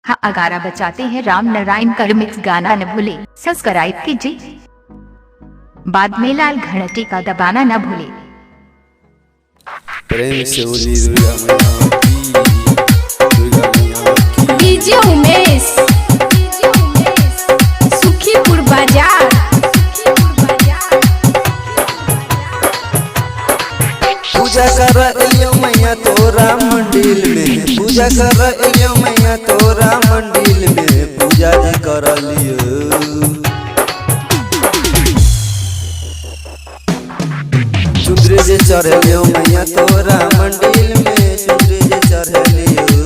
हाँ अगारा बचाते हैं राम नारायण का रिमिक्स गाना न भूले सब्सक्राइब कीजिए। बाद में लाल घंटी का दबाना न भूले। प्रेम से बोली दुर्गा मैया की। डीजे उमेश सुखीपुर बाजार। पूजा कर एलियो मैया तोरा मंदिर में, पूजा कर एलियो मैया तोरा मंदिर में, पूजा जे कर लियो। चुंदरी जे चढ़लियो मैया तोरा मंदिर में, चुंदरी जे चढ़लियो।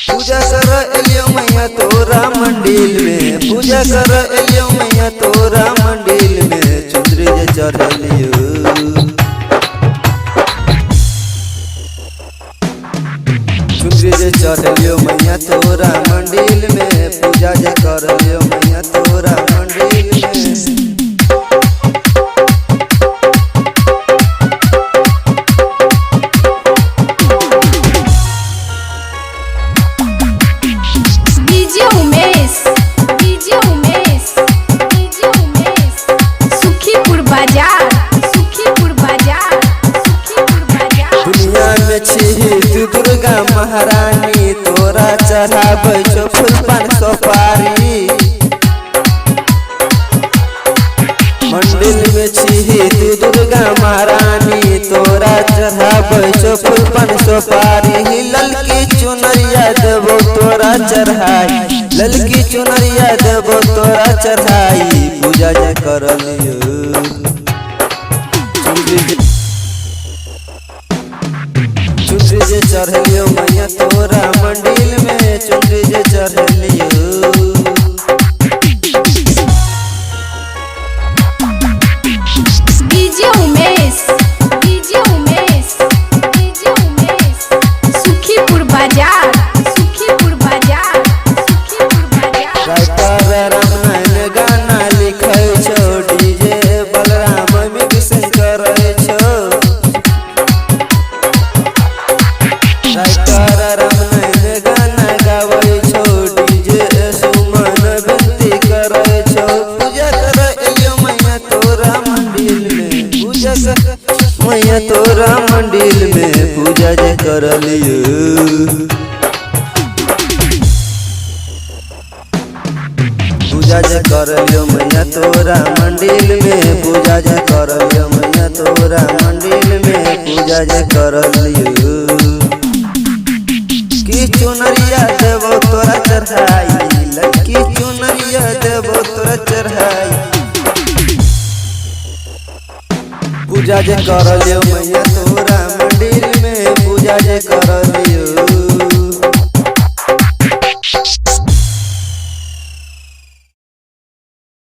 पूजा कर एलियो मैया तोरा मंदिर में, पूजा कर एलियो मैया तोरा मंदिर में, चुंदरी जे चढ़लियो। चुंदरी जे चढ़लियो मैया तोरा मंदिर में, पूजा जे करलियो मैया तोरा मंदिर में। डीजे उमेश सुखीपुर बाजार। दुनिया में छी तू दुर्गा महारानी, तोरा चढ़ाबै छो फूल पान सुपारी। मंदिर में छी तू दुर्गा महारानी, तोरा चढ़ाबै छो फूल पान सुपारी। ललकी चुनरिया देबो तोरा चढ़ाई, ललकी चुनरिया देबो तोरा चढ़ाई, पूजा जे करलियो। चुंदरी जे चढ़लियो मैया तोरा मंदिर में, चुंदरी जे चढ़लियो। डीजे उमेश सुखीपुर बाजार। राइटर रामायण गाना लिखै छो, डीजे बलराम मिक्सिंग करै छो। राइटर रामायण गाना गाबै छो, डीजे सुमन विनती करै छो। पूजा कर एलियो मैया तोरा मंदिर में, पूजा कर मैया तोरा मंदिर में, पूजा जे करलियो। पूजा जे करलियो मैया तोरा मंदिर में, पूजा जे करलियो मैया तोरा मंदिर में, पूजा जे करलियो। की चुनरिया देबो तोरा चढ़ाई, लड़की चुनरिया देबो तोरा चढ़ाई, पूजा जे करलियो मैया तोरा मंदिर में, पूजा जे करलियो।